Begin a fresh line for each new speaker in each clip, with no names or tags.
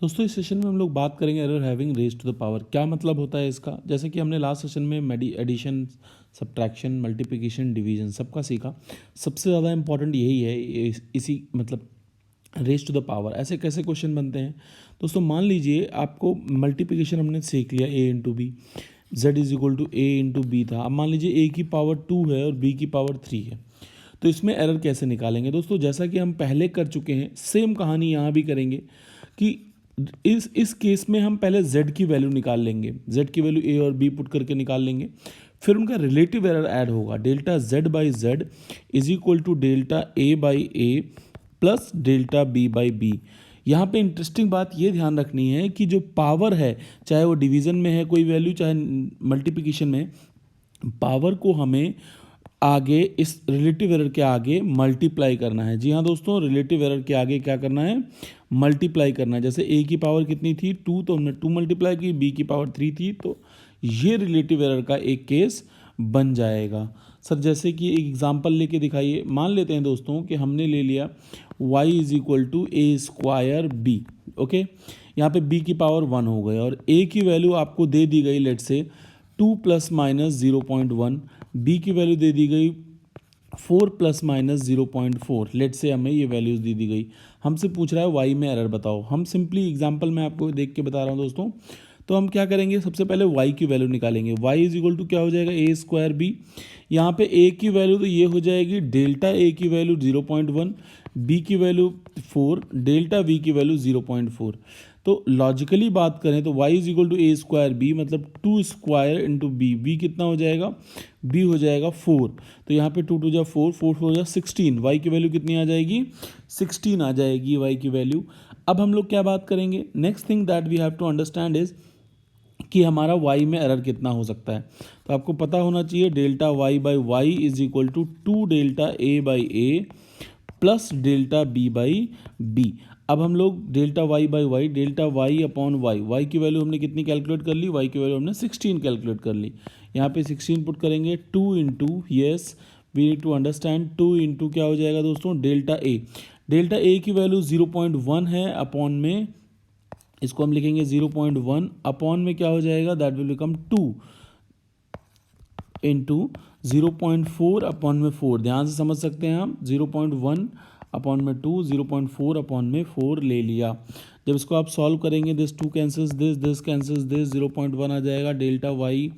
दोस्तों इस सेशन में हम लोग बात करेंगे error having raise to the power. क्या मतलब होता है इसका? जैसे कि हमने लास्ट सेशन में एडिशन, सब्ट्रैक्शन, मल्टीप्लिकेशन, डिवीजन सबका सीखा। सबसे ज़्यादा इंपॉर्टेंट यही है, इसी मतलब रेज टू द पावर। ऐसे कैसे क्वेश्चन बनते हैं दोस्तों? मान लीजिए आपको मल्टीप्लिकेशन हमने सीख लिया, A into B, Z is equal to A into B था। अब मान लीजिए ए की पावर 2 है और बी की पावर 3 है, तो इसमें एरर कैसे निकालेंगे दोस्तों? जैसा कि हम पहले कर चुके हैं, सेम कहानी यहाँ भी करेंगे कि इस केस में हम पहले z की वैल्यू निकाल लेंगे। z की वैल्यू a और b पुट करके निकाल लेंगे, फिर उनका रिलेटिव एरर ऐड होगा। Delta z by Z is equal to delta a by A plus delta b by B. यहाँ पे इंटरेस्टिंग बात ये ध्यान रखनी है कि जो पावर है, चाहे वो डिवीज़न में है कोई वैल्यू, चाहे मल्टीप्लिकेशन में, पावर को हमें आगे इस रिलेटिव एरर के आगे मल्टीप्लाई करना है। जी हाँ दोस्तों, रिलेटिव एरर के आगे क्या करना है? मल्टीप्लाई करना है। जैसे ए की पावर कितनी थी? 2, तो हमने 2 मल्टीप्लाई की, बी की पावर 3 थी, तो ये रिलेटिव एरर का एक केस बन जाएगा। सर जैसे कि एक एग्जांपल लेके दिखाइए। मान लेते हैं दोस्तों कि हमने ले लिया y is equal to A square B. Okay, यहाँ पे b की पावर 1 हो गई और a की वैल्यू आपको दे दी गई, लेट से 2 प्लस माइनस 0.1, बी की वैल्यू दे दी गई 4 प्लस माइनस 0.4। लेट से हमें ये वैल्यूज़ दे दी गई, हमसे पूछ रहा है वाई में एरर बताओ। हम सिंपली एग्जांपल में आपको देख के बता रहा हूँ दोस्तों। तो हम क्या करेंगे, सबसे पहले y की वैल्यू निकालेंगे। y इज इक्वल टू क्या हो जाएगा? A square B. यहाँ पे a की वैल्यू तो ये हो जाएगी डेल्टा a की वैल्यू 0.1, b की वैल्यू 4, डेल्टा v की वैल्यू 0.4। तो लॉजिकली बात करें तो y is equal to A square B, मतलब 2 स्क्वायर इंटू बी। बी कितना हो जाएगा? b हो जाएगा 4। तो यहाँ पे 2 2 जा 4, 4 4 जा 16। y की वैल्यू कितनी आ जाएगी? 16 आ जाएगी y की वैल्यू। अब हम लोग क्या बात करेंगे? Next thing that we have to understand is कि हमारा y में एरर कितना हो सकता है। तो आपको पता होना चाहिए delta y by Y is equal to 2 delta a by A plus delta b by B. अब हम लोग delta y by Y, delta y upon Y, y की वैल्यू हमने कितनी कैलकुलेट कर ली? y की वैल्यू हमने 16 कैलकुलेट कर ली। यहाँ पे 16 पुट करेंगे, 2 into, yes we need to understand, 2 into क्या हो जाएगा दोस्तों? Delta a। डेल्टा a की वैल्यू 0.1 है, अपॉन में इसको हम लिखेंगे 0.1, अपॉन में क्या हो जाएगा? That will become 2 into 0.4 upon में 4। ध्यान से समझ सकते हैं हम, 0.1 अपॉन में 2, 0.4 अपॉन में 4 ले लिया। जब इसको आप सॉल्व करेंगे, this 2 cancels this cancels this, 0.1 आ जाएगा। Delta Y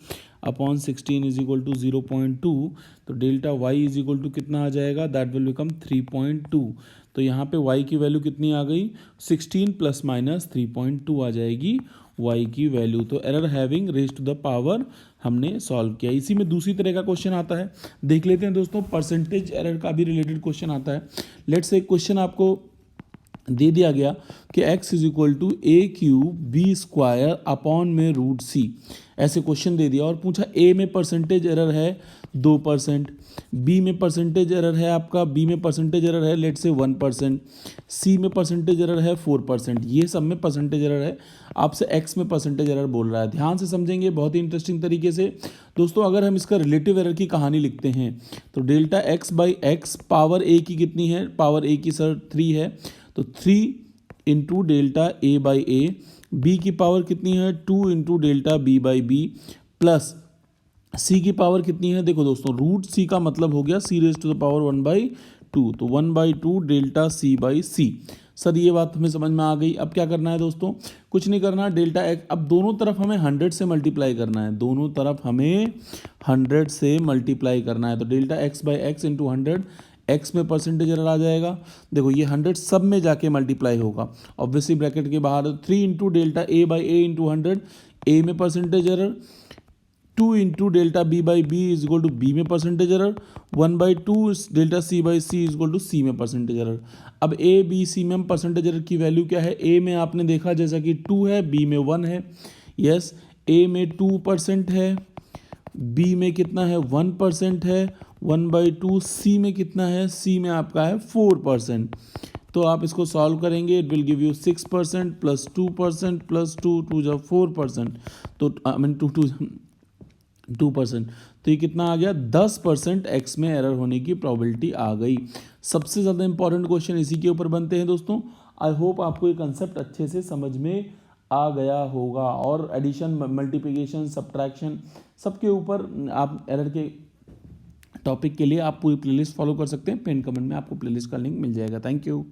upon 16 is equal to 0.2, तो delta Y is equal to कितना आ जाएगा? That will become 3.2। तो यहाँ पे y की वैल्यू कितनी आ गई? 16 प्लस माइनस 3.2 आ जाएगी y की वैल्यू। तो error having raise to the power हमने सॉल्व किया। इसी में दूसरी तरह का क्वेश्चन आता है, देख लेते हैं दोस्तों। परसेंटेज एरर का भी रिलेटेड क्वेश्चन आता है। लेट्स से क्वेश्चन आपको दे दिया गया कि x is equal to a cube b square upon में रूट सी। ऐसे क्वेश्चन दे दिया और पूछा a में परसेंटेज एरर है 2%, b में परसेंटेज एरर है आपका, b में परसेंटेज एरर है लेट से 1%, c में परसेंटेज एरर है 4%। ये सब में परसेंटेज एरर है, आपसे x में परसेंटेज एरर बोल रहा है। ध्यान से समझेंगे बहुत ही इंटरेस्टिंग तरीके से दोस्तों। अगर हम इसका रिलेटिव एरर की कहानी लिखते हैं तो delta x by x, power a की कितनी है? पावर a की सर 3 है, तो 3 into delta a by a. b की पावर कितनी है? 2 into delta b by b, plus c की पावर कितनी है? देखो दोस्तों, रूट c का मतलब हो गया c raise to the power 1/2, तो 1/2 delta c by c. Sir ये बात हमें समझ में आ गई। अब क्या करना है दोस्तों? कुछ नहीं करना, डेल्टा x, अब दोनों तरफ हमें 100 से मल्टीप्लाई करना है। दोनों तरफ हमें 100 से मल्टीप्लाई करना है, तो delta x by x into 100, x में परसेंटेज एरर आ जाएगा। देखो ये 100 सब में जाके मल्टीप्लाई होगा, ऑब्वियसली ब्रैकेट के बाहर। 3 into delta a by a into 100, a में percentage error, 2 into delta b by b is equal to b में percentage error, 1/2 delta c by c is equal to c में percentage error. अब a b c में हम percentage error की value क्या है? a में आपने देखा जैसा कि 2 है, b में 1 है, यस a में 2% है, b में कितना है? 1% है, 1/2, c में कितना है? c में आपका है 4%। तो आप इसको सॉल्व करेंगे, it will give you 6% plus 2% plus 2 2 जा 4%, तो आई मीन 2%। तो ये कितना आ गया? 10% x में एरर होने की प्रोबेबिलिटी आ गई। सबसे ज़्यादा इंपॉर्टेंट क्वेश्चन इसी के ऊपर बनते हैं दोस्तों। आई होप आपको ये कंसेप्ट अच्छे से समझ में आ गया होगा। और एडिशन, मल्टीप्लिकेशन, सब्ट्रैक्शन सबके ऊपर आप एरर के टॉपिक के लिए आप पूरी प्लेलिस्ट फॉलो कर सकते हैं। पिन कमेंट में आपको प्लेलिस्ट का लिंक मिल जाएगा। Thank you.